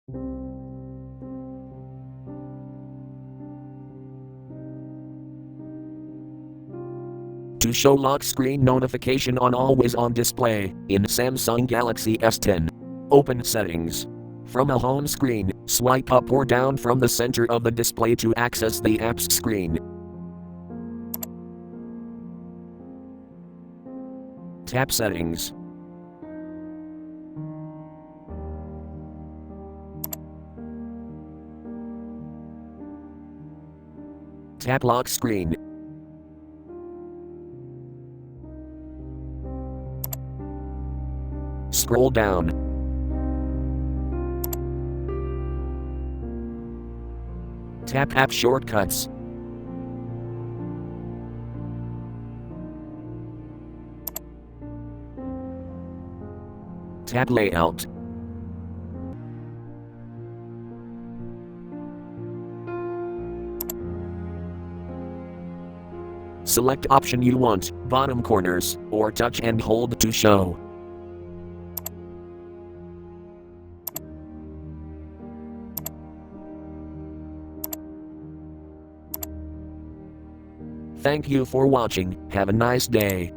To show lock screen notification on always on display in Samsung Galaxy S10. Open Settings. From a home screen, swipe up or down from the center of the display to access the apps screen. Tap Settings. Tap Lock Screen. Scroll down. Tap App Shortcuts. Tap Layout. Select option you want, bottom corners, or touch and hold to show. Thank you for watching. Have a nice day.